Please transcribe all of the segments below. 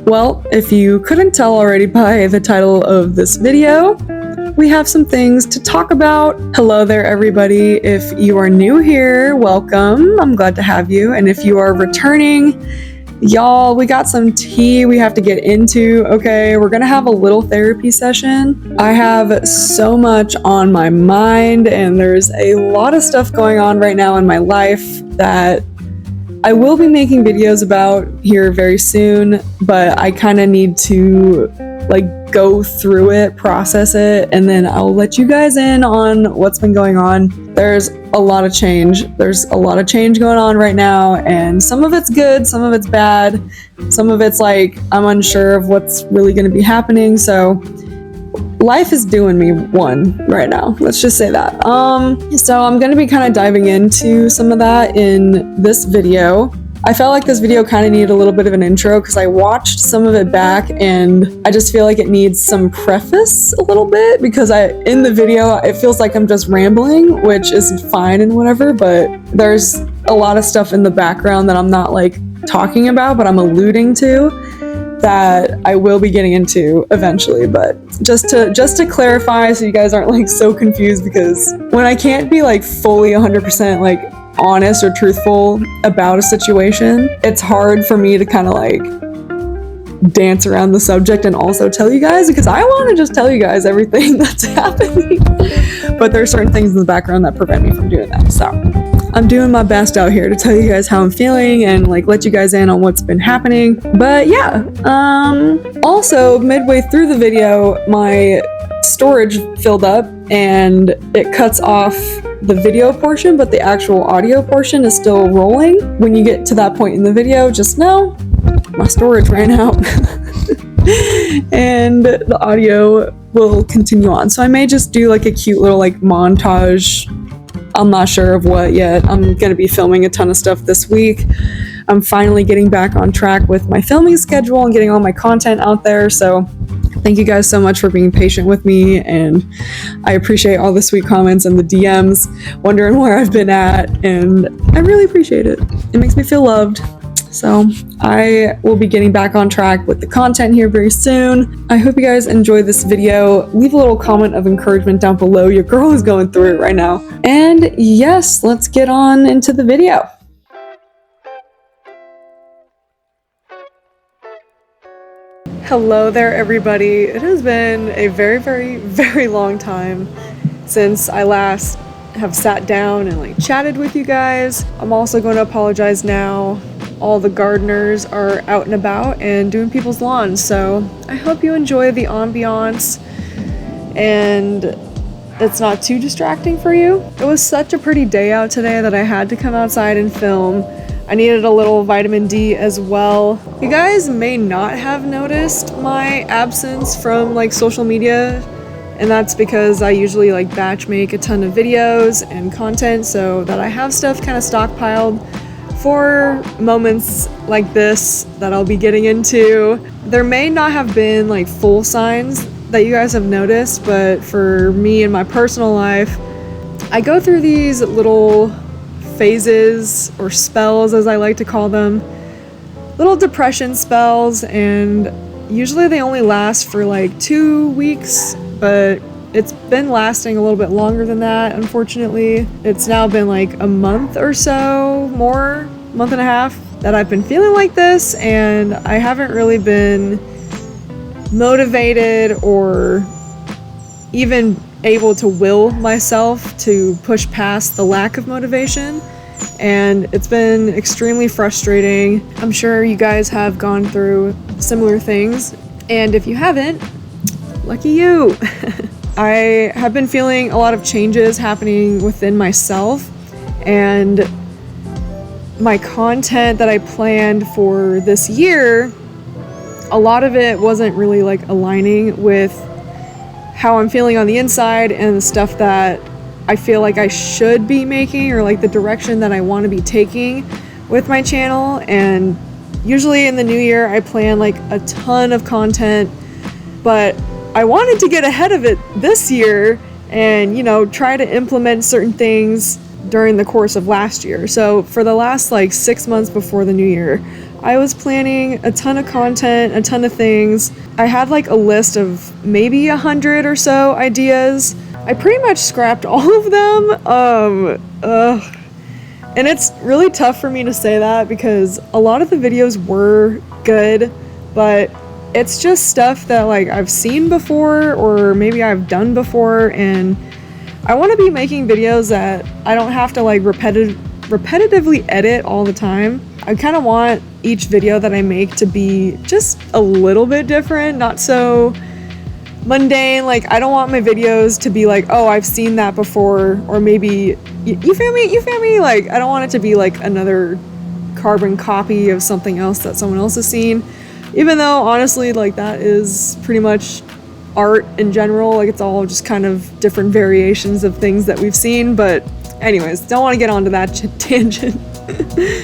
Well, if you couldn't tell already by the title of this video, we have some things to talk about. Hello there, everybody. If you are new here, welcome. I'm glad to have you. And if you are returning, y'all, we got some tea we have to get into. Okay, we're gonna have a little therapy session. I have so much on my mind, and there's a lot of stuff going on right now in my life that I will be making videos about here very soon, but I kind of need to go through it, process it, and then I'll let you guys in on what's been going on. There's a lot of change. There's a lot of change going on right now, and some of it's good, some of it's bad, some of it's I'm unsure of what's really going to be happening. So life is doing me one right now. Let's just say that. So I'm going to be kind of diving into some of that in this video. I felt like this video kind of needed a little bit of an intro because I watched some of it back and I just feel like it needs some preface a little bit because in the video it feels like I'm just rambling, which is fine and whatever, but there's a lot of stuff in the background that I'm not talking about, but I'm alluding to, that I will be getting into eventually. But just to clarify so you guys aren't so confused, because when I can't be fully 100% honest or truthful about a situation, it's hard for me to kind of dance around the subject and also tell you guys, because I want to just tell you guys everything that's happening, but there are certain things in the background that prevent me from doing that. So I'm doing my best out here to tell you guys how I'm feeling and let you guys in on what's been happening. But yeah, also midway through the video, my storage filled up and it cuts off the video portion, but the actual audio portion is still rolling. When you get to that point in the video, just know my storage ran out and the audio will continue on. So I may just do a cute little montage. I'm not sure of what yet. I'm going to be filming a ton of stuff this week. I'm finally getting back on track with my filming schedule and getting all my content out there. So thank you guys so much for being patient with me, and I appreciate all the sweet comments and the DMs wondering where I've been at, and I really appreciate it. It makes me feel loved. So I will be getting back on track with the content here very soon. I hope you guys enjoy this video. Leave a little comment of encouragement down below. Your girl is going through it right now. And yes, let's get on into the video. Hello there, everybody. It has been a very, very, very long time since I last have sat down and chatted with you guys. I'm also going to apologize now. All the gardeners are out and about and doing people's lawns, so I hope you enjoy the ambiance and it's not too distracting for you. It was such a pretty day out today that I had to come outside and film. I needed a little vitamin D as well. You guys may not have noticed my absence from social media, and that's because I usually batch make a ton of videos and content so that I have stuff kind of stockpiled for moments like this that I'll be getting into. There may not have been full signs that you guys have noticed, but for me in my personal life, I go through these little phases or spells, as I like to call them, little depression spells, and usually they only last for 2 weeks, but it's been lasting a little bit longer than that, unfortunately. It's now been a month or so, month and a half, that I've been feeling like this, and I haven't really been motivated or even able to will myself to push past the lack of motivation, and it's been extremely frustrating. I'm sure you guys have gone through similar things, and if you haven't, lucky you. I have been feeling a lot of changes happening within myself, and my content that I planned for this year, a lot of it wasn't really aligning with how I'm feeling on the inside and the stuff that I feel I should be making, or the direction that I want to be taking with my channel. And usually in the new year I plan a ton of content, but I wanted to get ahead of it this year and try to implement certain things during the course of last year. So for the last 6 months before the new year, I was planning a ton of content, a ton of things. I had like a list of maybe 100 or so ideas. I pretty much scrapped all of them. And it's really tough for me to say that because a lot of the videos were good, but it's just stuff that like I've seen before or maybe I've done before, and I want to be making videos that I don't have to like repetitively edit all the time. I kind of want each video that I make to be just a little bit different, not so mundane. Like, I don't want my videos to be like, oh, I've seen that before, or maybe, you feel me? Like, I don't want it to be like another carbon copy of something else that someone else has seen, even though honestly, like, that is pretty much art in general. Like, it's all just kind of different variations of things that we've seen. But anyways, don't want to get onto that tangent.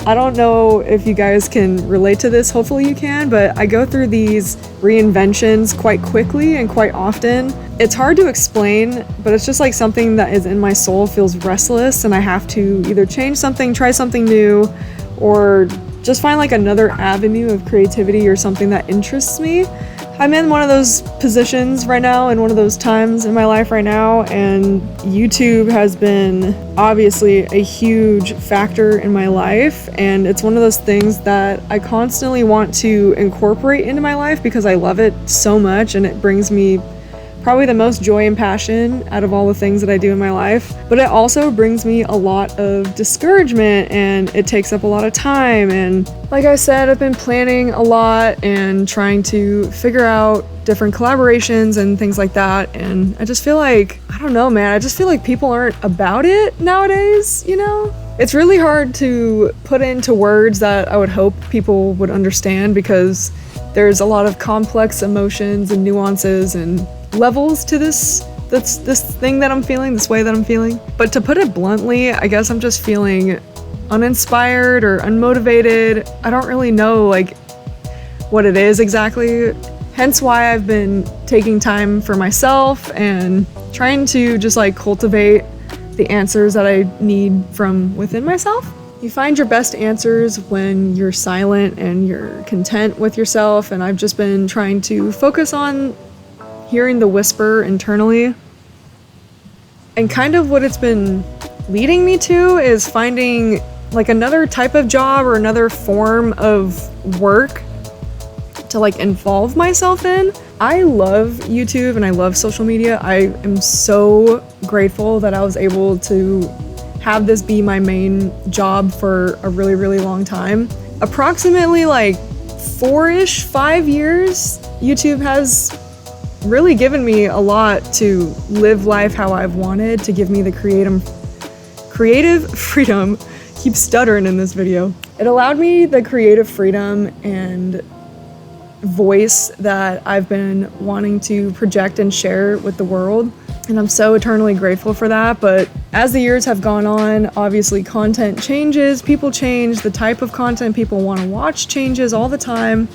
I don't know if you guys can relate to this, hopefully you can, but I go through these reinventions quite quickly and quite often. It's hard to explain, but it's just like something that is in my soul feels restless, and I have to either change something, try something new, or just find like another avenue of creativity or something that interests me. I'm in one of those positions right now, in one of those times in my life right now, and YouTube has been obviously a huge factor in my life, and it's one of those things that I constantly want to incorporate into my life because I love it so much, and it brings me probably the most joy and passion out of all the things that I do in my life. But it also brings me a lot of discouragement, and it takes up a lot of time. And like I said, I've been planning a lot and trying to figure out different collaborations and things like that. And I just feel like, I don't know, man, I just feel like people aren't about it nowadays, you know? It's really hard to put into words that I would hope people would understand, because there's a lot of complex emotions and nuances and levels to this thing that I'm feeling, this way that I'm feeling. But to put it bluntly, I guess I'm just feeling uninspired or unmotivated. I don't really know like what it is exactly. Hence why I've been taking time for myself and trying to just like cultivate the answers that I need from within myself. You find your best answers when you're silent and you're content with yourself, and I've just been trying to focus on hearing the whisper internally. And kind of what it's been leading me to is finding like another type of job or another form of work to like involve myself in. I love YouTube and I love social media. I am so grateful that I was able to have this be my main job for a really, really long time. Approximately like 5 years, YouTube has really given me a lot to live life how I've wanted, to give me the creative freedom. Keep stuttering in this video. It allowed me the creative freedom and voice that I've been wanting to project and share with the world, and I'm so eternally grateful for that. But as the years have gone on, obviously content changes, people change, the type of content people want to watch changes all the time.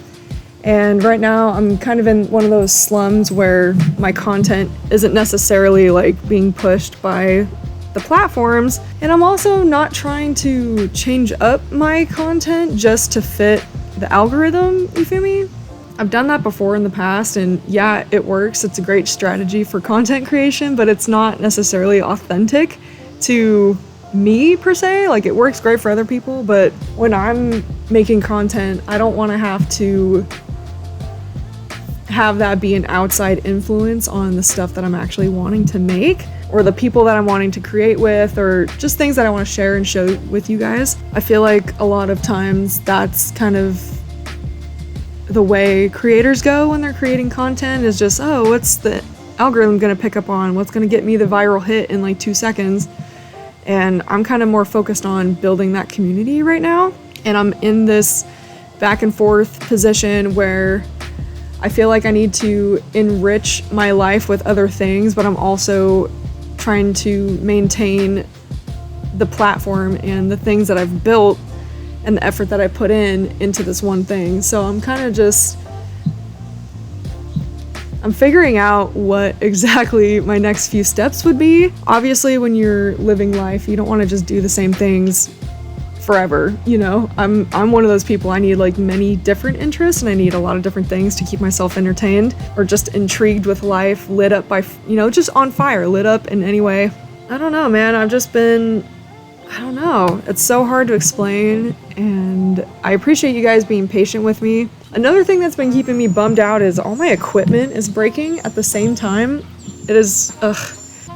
And right now I'm kind of in one of those slums where my content isn't necessarily like being pushed by the platforms. And I'm also not trying to change up my content just to fit the algorithm, you feel me? I've done that before in the past, and yeah, it works. It's a great strategy for content creation, but it's not necessarily authentic to me per se. Like, it works great for other people, but when I'm making content, I don't want to have that be an outside influence on the stuff that I'm actually wanting to make, or the people that I'm wanting to create with, or just things that I want to share and show with you guys. I feel like a lot of times that's kind of the way creators go when they're creating content, is just, oh, what's the algorithm gonna pick up on? What's gonna get me the viral hit in like 2 seconds? And I'm kind of more focused on building that community right now. And I'm in this back and forth position where I feel like I need to enrich my life with other things, but I'm also trying to maintain the platform and the things that I've built and the effort that I put into this one thing. So I'm kind of just, I'm figuring out what exactly my next few steps would be. Obviously, when you're living life, you don't want to just do the same things forever, you know? I'm one of those people, I need like many different interests, and I need a lot of different things to keep myself entertained or just intrigued with life, lit up by, you know, just on fire, lit up in any way. I don't know, man. I've just been, I don't know. It's so hard to explain, and I appreciate you guys being patient with me. Another thing that's been keeping me bummed out is all my equipment is breaking at the same time. It is,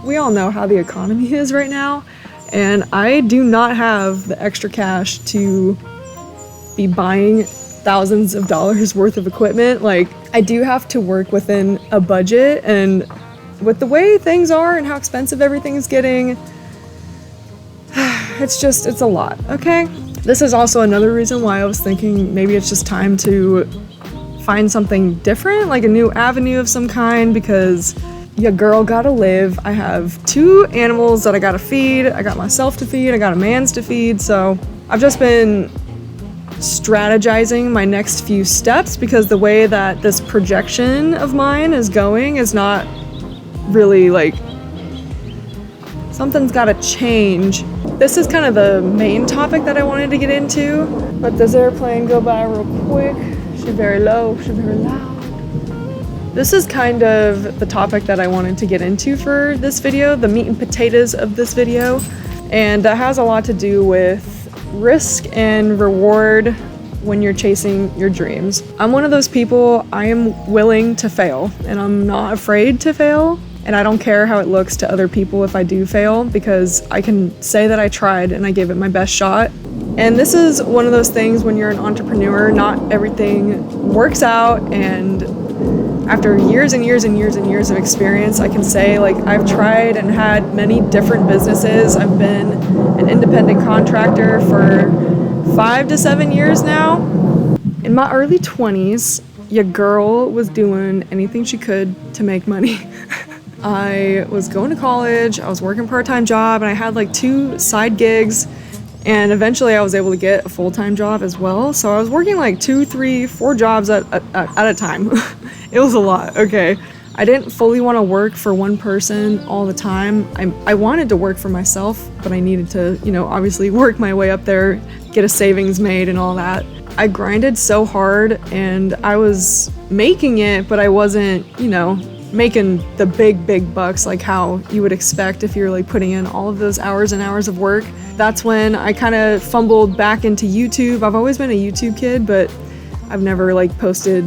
we all know how the economy is right now, and I do not have the extra cash to be buying thousands of dollars worth of equipment. Like, I do have to work within a budget, and with the way things are and how expensive everything is getting, it's a lot, okay? This is also another reason why I was thinking maybe it's just time to find something different, like a new avenue of some kind, because your girl gotta live. I have 2 animals that I gotta feed, I got myself to feed, I got a man's to feed, so I've just been strategizing my next few steps, because the way that this projection of mine is going is not really, like, something's gotta change. This is kind of the main topic that I wanted to get into. Let this airplane go by real quick. She's very low, she's very loud. This is kind of the topic that I wanted to get into for this video, the meat and potatoes of this video. And that has a lot to do with risk and reward when you're chasing your dreams. I'm one of those people, I am willing to fail, and I'm not afraid to fail. And I don't care how it looks to other people if I do fail, because I can say that I tried and I gave it my best shot. And this is one of those things when you're an entrepreneur, not everything works out, and after years and years and years and years of experience, I can say, like, I've tried and had many different businesses. I've been an independent contractor for 5 to 7 years now. In my early 20s, your girl was doing anything she could to make money. I was going to college, I was working a part-time job, and I had like 2 side gigs, and eventually I was able to get a full-time job as well. So I was working like 2, 3, 4 jobs at a time. It was a lot, okay? I didn't fully want to work for one person all the time. I wanted to work for myself, but I needed to, you know, obviously work my way up there, get a savings made and all that. I grinded so hard, and I was making it, but I wasn't, you know, making the big bucks like how you would expect if you're like putting in all of those hours and hours of work. That's when I kind of fumbled back into YouTube. I've always been a YouTube kid, but I've never like posted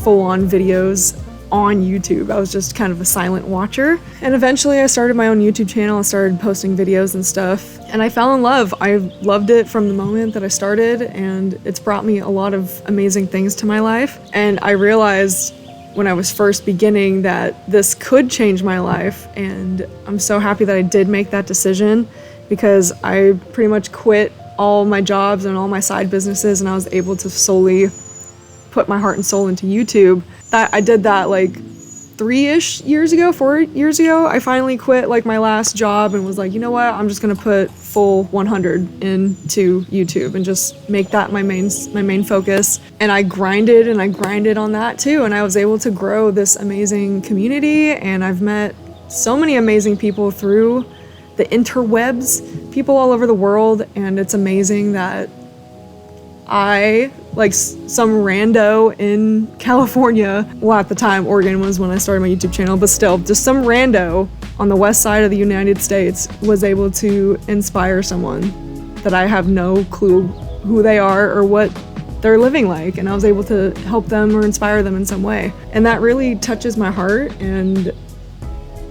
full-on videos on YouTube. I was just kind of a silent watcher. And eventually I started my own YouTube channel and started posting videos and stuff, and I fell in love. I loved it from the moment that I started, and it's brought me a lot of amazing things to my life. And I realized when I was first beginning that this could change my life, and I'm so happy that I did make that decision, because I pretty much quit all my jobs and all my side businesses, and I was able to solely put my heart and soul into YouTube. I did that like 3-ish years ago, 4 years ago. I finally quit like my last job and was like, you know what, I'm just gonna put full 100 into YouTube and just make that my main focus. And I grinded on that too, and I was able to grow this amazing community, and I've met so many amazing people through the interwebs, people all over the world, and it's amazing that I, like some rando in California, well at the time Oregon was when I started my YouTube channel, but still just some rando on the west side of the United States was able to inspire someone that I have no clue who they are or what they're living like, and I was able to help them or inspire them in some way. And that really touches my heart, and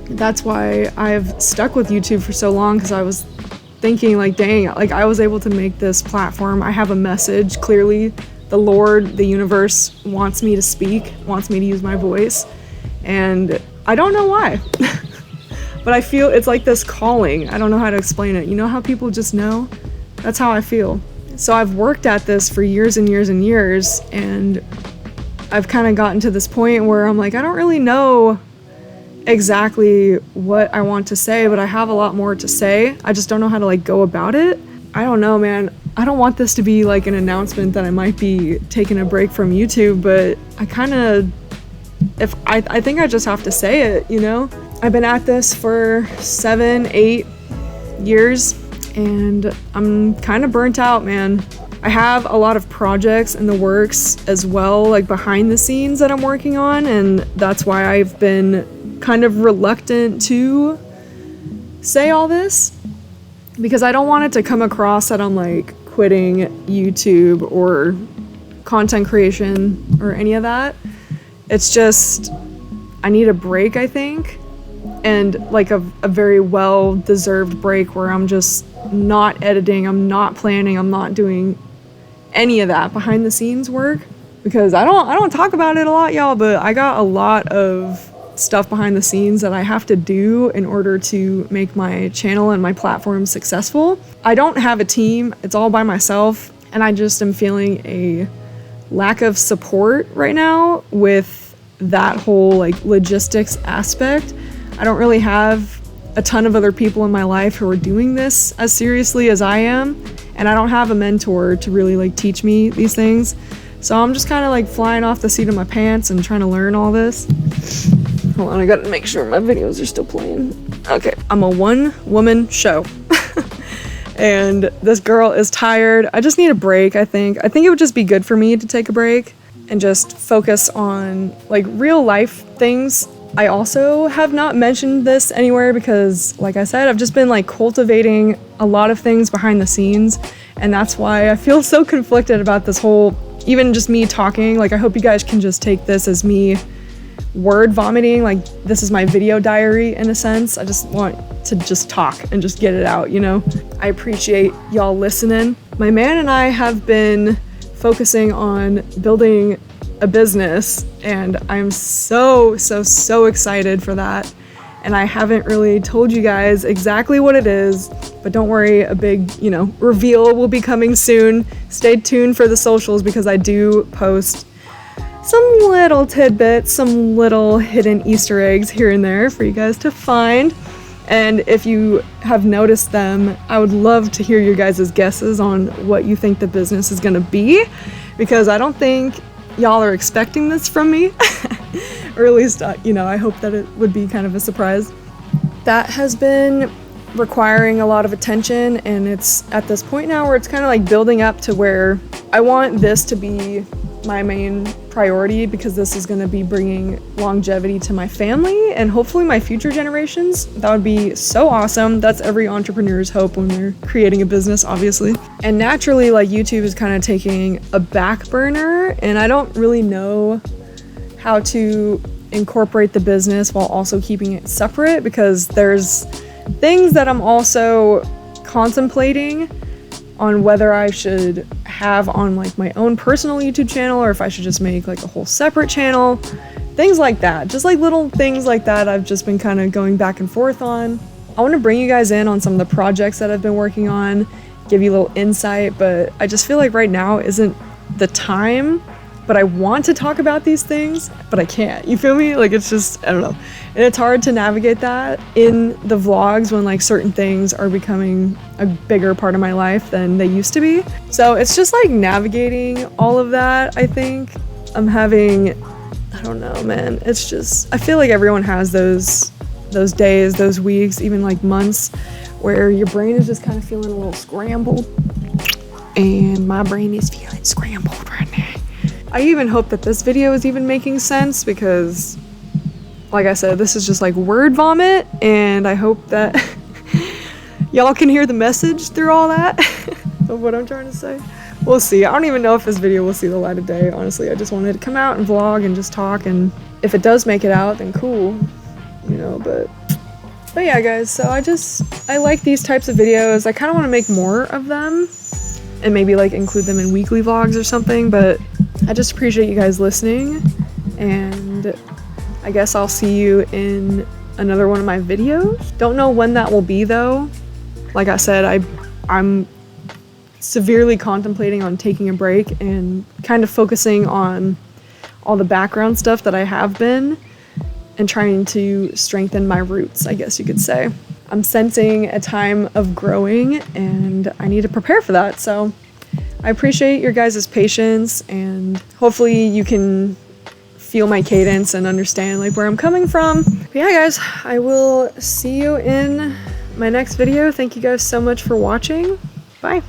that's why I've stuck with YouTube for so long, because I was thinking like, dang, like I was able to make this platform. I have a message. Clearly the Lord, the universe wants me to speak, wants me to use my voice, and I don't know why. But I feel it's like this calling. I don't know how to explain it. You know how people just know? That's how I feel. So I've worked at this for years and years and years, and I've kind of gotten to this point where I'm like, I don't really know exactly what I want to say, but I have a lot more to say. I just don't know how to like go about it. I don't know, man. I don't want this to be like an announcement that I might be taking a break from YouTube, but I think I just have to say it, you know? I've been at this for 7, 8 years. and I'm kind of burnt out, man. I have a lot of projects in the works as well, like behind the scenes that I'm working on, and that's why I've been kind of reluctant to say all this, because I don't want it to come across that I'm like quitting YouTube or content creation or any of that. It's just, I need a break, I think, and like a very well-deserved break where I'm just not editing, I'm not planning, I'm not doing any of that behind the scenes work, because I don't talk about it a lot, y'all, but I got a lot of stuff behind the scenes that I have to do in order to make my channel and my platform successful. I don't have a team, it's all by myself, and I just am feeling a lack of support right now with that whole like logistics aspect. I don't really have a ton of other people in my life who are doing this as seriously as I am, and I don't have a mentor to really like teach me these things. So I'm just kind of like flying off the seat of my pants and trying to learn all this. Hold on, I gotta make sure my videos are still playing. Okay, I'm a one-woman show. And this girl is tired. I just need a break, I think. I think it would just be good for me to take a break and just focus on like real life things. I also have not mentioned this anywhere because, like I said, I've just been like cultivating a lot of things behind the scenes, and that's why I feel so conflicted about this whole, even just me talking. Like, I hope you guys can just take this as me word vomiting, like this is my video diary in a sense. I just want to just talk and just get it out, you know? I appreciate y'all listening. My man and I have been focusing on building a business, and I'm so excited for that. And I haven't really told you guys exactly what it is, but don't worry, a big, you know, reveal will be coming soon. Stay tuned for the socials because I do post some little tidbits, some little hidden Easter eggs here and there for you guys to find. And if you have noticed them, I would love to hear your guys' guesses on what you think the business is gonna be, because I don't think y'all are expecting this from me. Or at least, you know, I hope that it would be kind of a surprise. That has been requiring a lot of attention, and it's at this point now where it's kind of like building up to where I want this to be my main priority, because this is going to be bringing longevity to my family and hopefully my future generations. That would be so awesome. That's every entrepreneur's hope when they're creating a business, obviously. And naturally, like, YouTube is kind of taking a back burner, and I don't really know how to incorporate the business while also keeping it separate, because there's things that I'm also contemplating on whether I should have on like my own personal YouTube channel, or if I should just make like a whole separate channel, things like that. Just like little things like that I've just been kind of going back and forth on. I want to bring you guys in on some of the projects that I've been working on, give you a little insight, but I just feel like right now isn't the time. But I want to talk about these things, but I can't. You feel me? Like, it's just, I don't know. And it's hard to navigate that in the vlogs when like certain things are becoming a bigger part of my life than they used to be. So it's just like navigating all of that, I think. I'm having, I don't know, man. It's just, I feel like everyone has those days, those weeks, even like months where your brain is just kind of feeling a little scrambled. And my brain is feeling scrambled right now. I even hope that this video is even making sense, because like I said, this is just like word vomit, and I hope that y'all can hear the message through all that of what I'm trying to say. We'll see. I don't even know if this video will see the light of day, honestly. I just wanted to come out and vlog and just talk, and if it does make it out, then cool, you know, but yeah, guys, so I like these types of videos. I kind of want to make more of them and maybe like include them in weekly vlogs or something, but I just appreciate you guys listening, and I guess I'll see you in another one of my videos. Don't know when that will be though. Like I said, I'm severely contemplating on taking a break and kind of focusing on all the background stuff that I have been, and trying to strengthen my roots, I guess you could say. I'm sensing a time of growing, and I need to prepare for that. So I appreciate your guys' patience, and hopefully you can feel my cadence and understand like where I'm coming from. But yeah, guys, I will see you in my next video. Thank you guys so much for watching. Bye.